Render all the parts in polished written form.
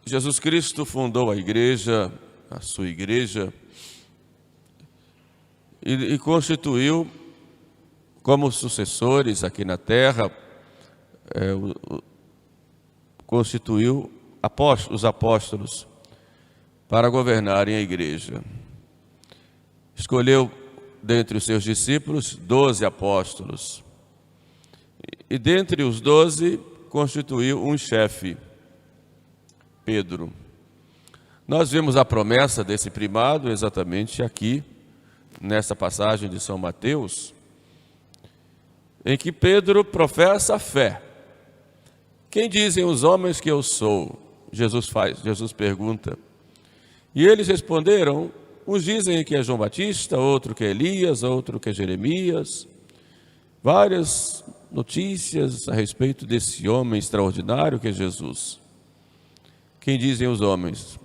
Jesus Cristo fundou a igreja, a sua igreja, e constituiu como sucessores aqui na terra, constituiu os apóstolos para governarem a igreja. Escolheu dentre os seus discípulos 12 apóstolos. E dentre os 12 constituiu um chefe, Pedro. Nós vimos a promessa desse primado exatamente aqui, nessa passagem de São Mateus, em que Pedro professa a fé. Quem dizem os homens que eu sou? Jesus pergunta. E eles responderam, uns dizem que é João Batista, outro que é Elias, outro que é Jeremias. Várias notícias a respeito desse homem extraordinário que é Jesus. Quem dizem os homens?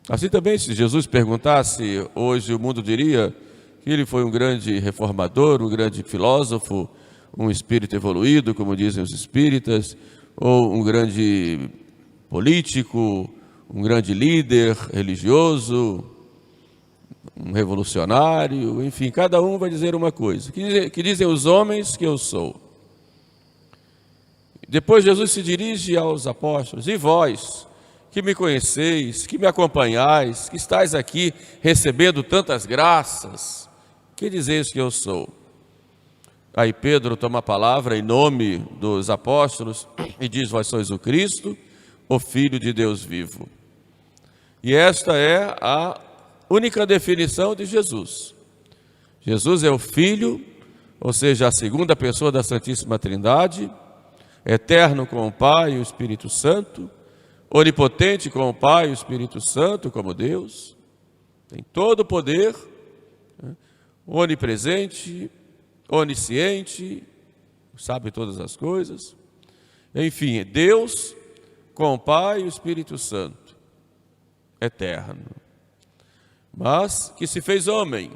Assim também, se Jesus perguntasse, hoje o mundo diria que ele foi um grande reformador, um grande filósofo, um espírito evoluído, como dizem os espíritas, ou um grande político, um grande líder religioso, um revolucionário, enfim, cada um vai dizer uma coisa. Que dizem os homens que eu sou? Depois Jesus se dirige aos apóstolos, e vós, que me conheceis, que me acompanhais, que estáis aqui recebendo tantas graças, que dizeis que eu sou? Aí Pedro toma a palavra em nome dos apóstolos e diz, vós sois o Cristo, o Filho de Deus vivo. E esta é a única definição de Jesus. Jesus é o Filho, ou seja, a segunda pessoa da Santíssima Trindade, eterno com o Pai e o Espírito Santo, onipotente com o Pai e o Espírito Santo como Deus, tem todo o poder, onipresente, onisciente, sabe todas as coisas, enfim, Deus com o Pai e o Espírito Santo, eterno, mas que se fez homem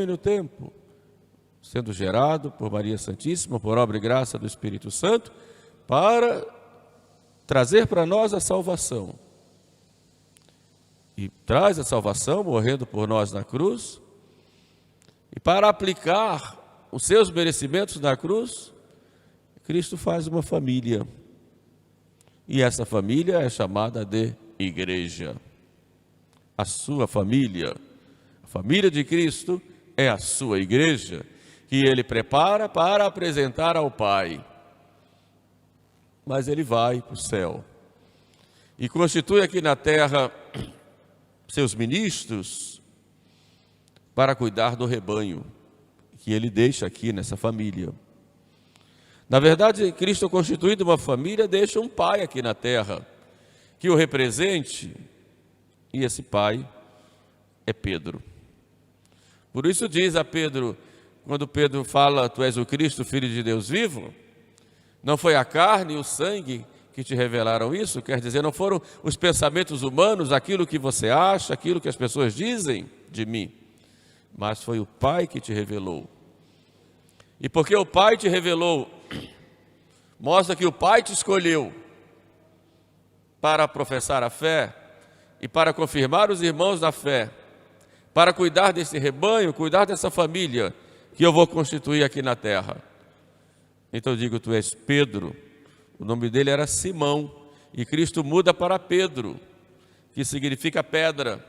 no tempo, sendo gerado por Maria Santíssima, por obra e graça do Espírito Santo, para trazer para nós a salvação. E traz a salvação, morrendo por nós na cruz, e para aplicar os seus merecimentos na cruz, Cristo faz uma família. E essa família é chamada de igreja. A sua família, a família de Cristo é a sua igreja, que ele prepara para apresentar ao Pai. Mas ele vai para o céu e constitui aqui na terra seus ministros para cuidar do rebanho que ele deixa aqui nessa família. Na verdade, Cristo, constituído uma família, deixa um pai aqui na terra que o represente, e esse pai é Pedro. Por isso diz a Pedro, quando Pedro fala, tu és o Cristo, Filho de Deus vivo, não foi a carne e o sangue que te revelaram isso, quer dizer, não foram os pensamentos humanos, aquilo que você acha, aquilo que as pessoas dizem de mim, mas foi o Pai que te revelou. E porque o Pai te revelou, mostra que o Pai te escolheu para professar a fé e para confirmar os irmãos na fé, para cuidar desse rebanho, cuidar dessa família que eu vou constituir aqui na terra. Então eu digo, tu és Pedro. O nome dele era Simão, e Cristo muda para Pedro, que significa pedra.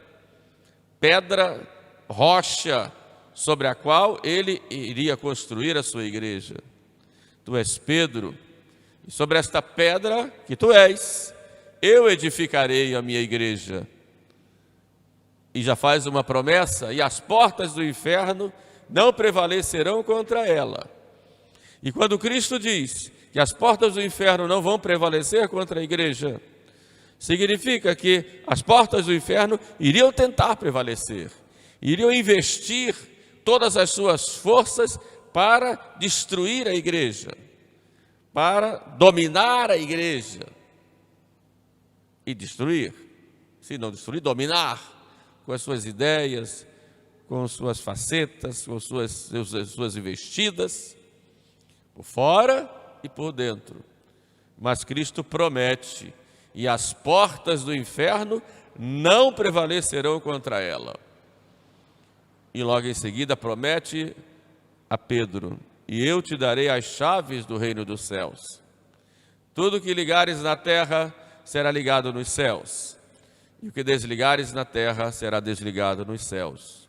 Pedra, rocha, sobre a qual ele iria construir a sua igreja. Tu és Pedro, e sobre esta pedra que tu és, eu edificarei a minha igreja. E já faz uma promessa, e as portas do inferno não prevalecerão contra ela. E quando Cristo diz que as portas do inferno não vão prevalecer contra a igreja, significa que as portas do inferno iriam tentar prevalecer, iriam investir todas as suas forças para destruir a igreja, para dominar a igreja. E destruir, se não destruir, dominar, com as suas ideias, com suas facetas, com suas investidas, por fora e por dentro. mas Cristo promete, e as portas do inferno não prevalecerão contra ela. E logo em seguida promete a Pedro: e eu te darei as chaves do reino dos céus. Tudo que ligares na terra será ligado nos céus, e o que desligares na terra será desligado nos céus.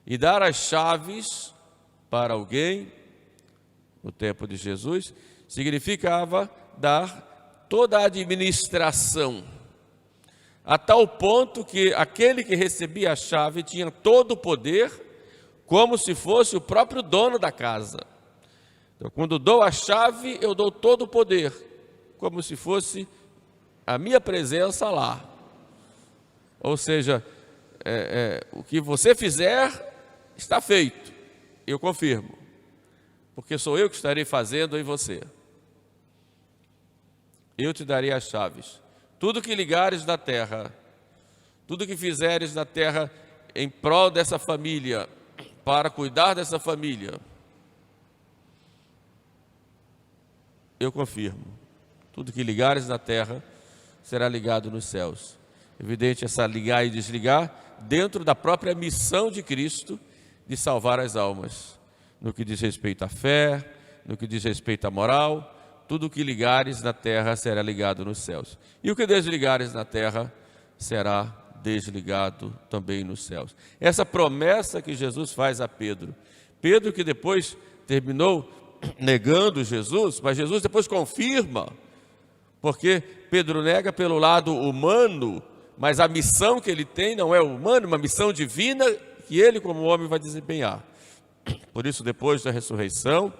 E dar as chaves para alguém, no tempo de Jesus, significava dar toda a administração, a tal ponto que aquele que recebia a chave tinha todo o poder, como se fosse o próprio dono da casa. Então, quando dou a chave, eu dou todo o poder, como se fosse a minha presença lá. Ou seja, o que você fizer está feito, eu confirmo, porque sou eu que estarei fazendo em você. Eu te darei as chaves. Tudo que ligares na terra, tudo que fizeres na terra em prol dessa família, para cuidar dessa família, eu confirmo. Tudo que ligares na terra será ligado nos céus. Evidente essa ligar e desligar dentro da própria missão de Cristo de salvar as almas. No que diz respeito à fé, no que diz respeito à moral, tudo o que ligares na terra será ligado nos céus. E o que desligares na terra será desligado também nos céus. Essa promessa que Jesus faz a Pedro. Pedro que depois terminou negando Jesus, mas Jesus depois confirma, porque Pedro nega pelo lado humano, mas a missão que ele tem não é humana, uma missão divina que ele como homem vai desempenhar. Por isso, depois da ressurreição,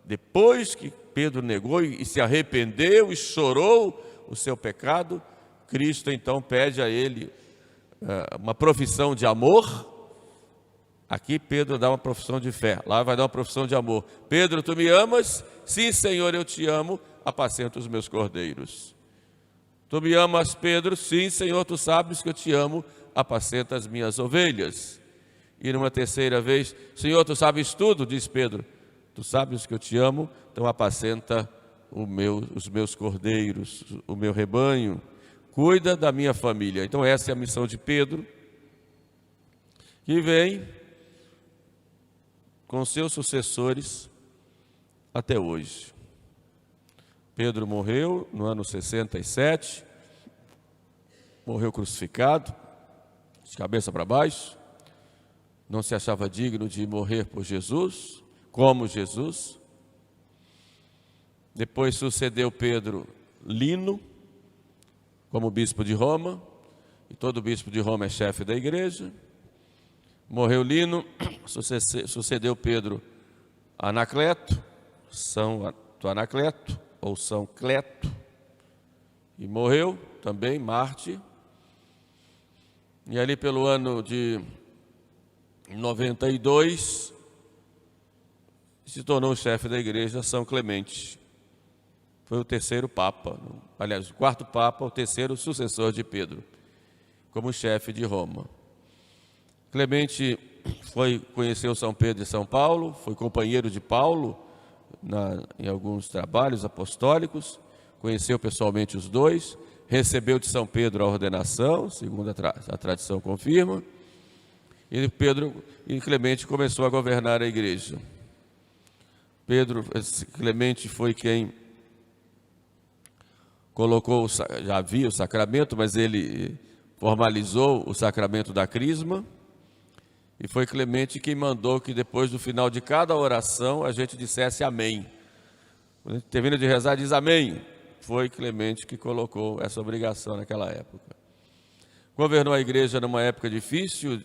depois que Pedro negou e se arrependeu e chorou o seu pecado, Cristo então pede a ele uma profissão de amor. Aqui Pedro dá uma profissão de fé, lá vai dar uma profissão de amor. Pedro, tu me amas? Sim, Senhor, eu te amo, apacenta os meus cordeiros. Tu me amas, Pedro? Sim, Senhor, tu sabes que eu te amo, apacenta as minhas ovelhas. E numa terceira vez, Senhor, tu sabes tudo, diz Pedro. Tu sabes que eu te amo, então apacenta os meus cordeiros, o meu rebanho. Cuida da minha família. Então essa é a missão de Pedro, que vem com seus sucessores até hoje. Pedro morreu no ano 67, morreu crucificado, de cabeça para baixo, não se achava digno de morrer por Jesus, como Jesus. Depois sucedeu Pedro Lino, como bispo de Roma, e todo bispo de Roma é chefe da igreja. Morreu Lino, sucedeu Pedro Anacleto, São Anacleto, ou São Cleto, e morreu também, Marte. E ali pelo ano de 92, se tornou chefe da igreja São Clemente. Foi o terceiro papa, aliás, o quarto papa, o terceiro sucessor de como chefe de Roma. Clemente conheceu São Pedro e São Paulo, foi companheiro de Paulo em alguns trabalhos apostólicos, conheceu pessoalmente os dois, recebeu de São Pedro a ordenação, segundo a tradição confirma, e Clemente começou a governar a igreja. Clemente foi quem colocou, já havia o sacramento, mas ele formalizou o sacramento da crisma, e foi Clemente quem mandou que depois do final de cada oração a gente dissesse amém. Quando a gente termina de rezar, diz amém. Foi Clemente que colocou essa obrigação naquela época. Governou a igreja numa época difícil,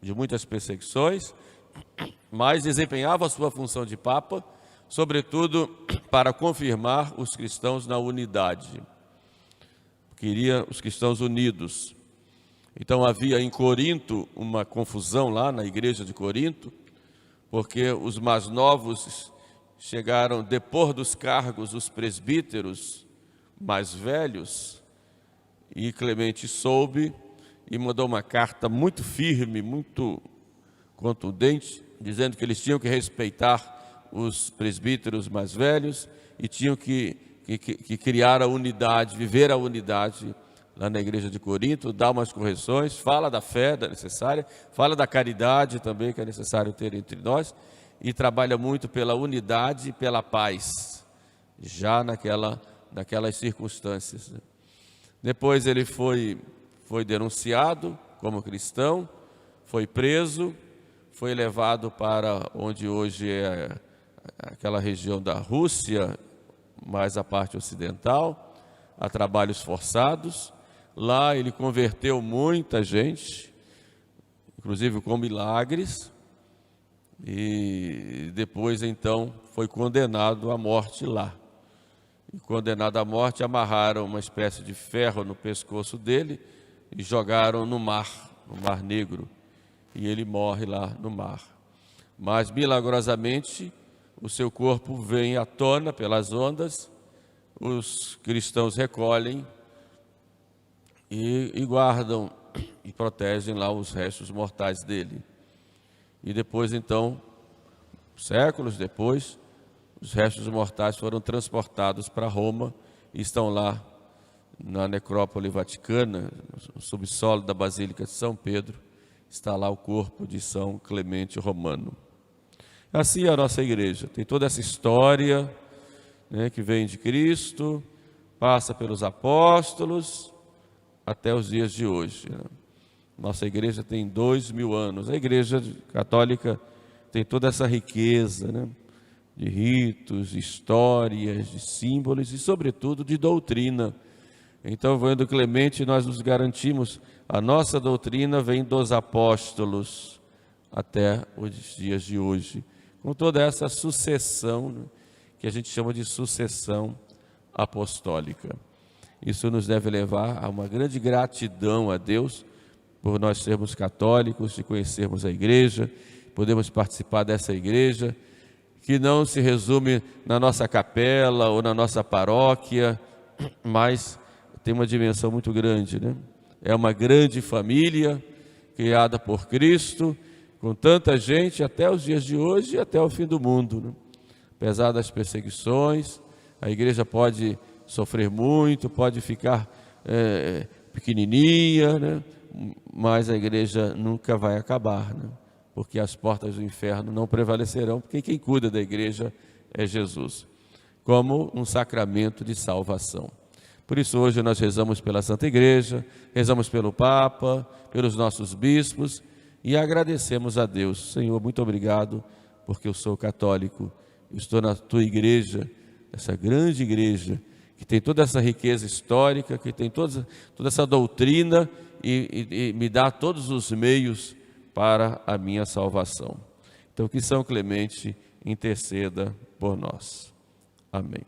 de muitas perseguições, mas desempenhava a sua função de papa, sobretudo para confirmar os cristãos na unidade. Queria os cristãos unidos. Então havia em Corinto uma confusão lá na igreja de Corinto, porque os mais novos chegaram a depor dos cargos os presbíteros mais velhos, e Clemente soube e mandou uma carta muito firme, muito contundente, dizendo que eles tinham que respeitar os presbíteros mais velhos e tinham que que criar a unidade, viver a unidade lá na igreja de Corinto, dá umas correções, fala da fé necessária, fala da caridade também que é necessário ter entre nós, e trabalha muito pela unidade e pela paz, já naquelas circunstâncias. Depois ele foi denunciado como cristão, foi preso, foi levado para onde hoje é aquela região da Rússia, mais a parte ocidental, a trabalhos forçados. Lá ele converteu muita gente, inclusive com milagres, e depois então foi condenado à morte lá. E condenado à morte, amarraram uma espécie de ferro no pescoço dele e jogaram no Mar Negro, e ele morre lá no mar. Mas milagrosamente o seu corpo vem à tona pelas ondas, os cristãos recolhem e guardam e protegem lá os restos mortais dele. E depois então, séculos depois, os restos mortais foram transportados para Roma e estão lá na necrópole vaticana, no subsolo da Basílica de São Pedro, está lá o corpo de São Clemente Romano. Assim é a nossa igreja, tem toda essa história, né, que vem de Cristo, passa pelos apóstolos, até os dias de hoje. Nossa igreja tem 2000 anos, a igreja católica tem toda essa riqueza, né, de ritos, de histórias, de símbolos e, sobretudo, de doutrina. Então, vendo Clemente, nós nos garantimos, a nossa doutrina vem dos apóstolos até os dias de hoje, com toda essa sucessão, né, que a gente chama de sucessão apostólica. Isso nos deve levar a uma grande gratidão a Deus por nós sermos católicos e conhecermos a igreja, podemos participar dessa igreja, que não se resume na nossa capela ou na nossa paróquia, mas tem uma dimensão muito grande, né? É uma grande família criada por Cristo, com tanta gente até os dias de hoje e até o fim do mundo, né? Apesar das perseguições, a igreja pode sofrer muito, pode ficar pequenininha, né? Mas a igreja nunca vai acabar, né? Porque as portas do inferno não prevalecerão, porque quem cuida da igreja é Jesus, como um sacramento de salvação. Por isso hoje nós rezamos pela Santa Igreja, rezamos pelo Papa, pelos nossos bispos e agradecemos a Deus. Senhor, muito obrigado, porque eu sou católico, eu estou na tua igreja, essa grande igreja, que tem toda essa riqueza histórica, que tem toda essa doutrina e me dá todos os meios para a minha salvação. Então, que São Clemente interceda por nós. Amém.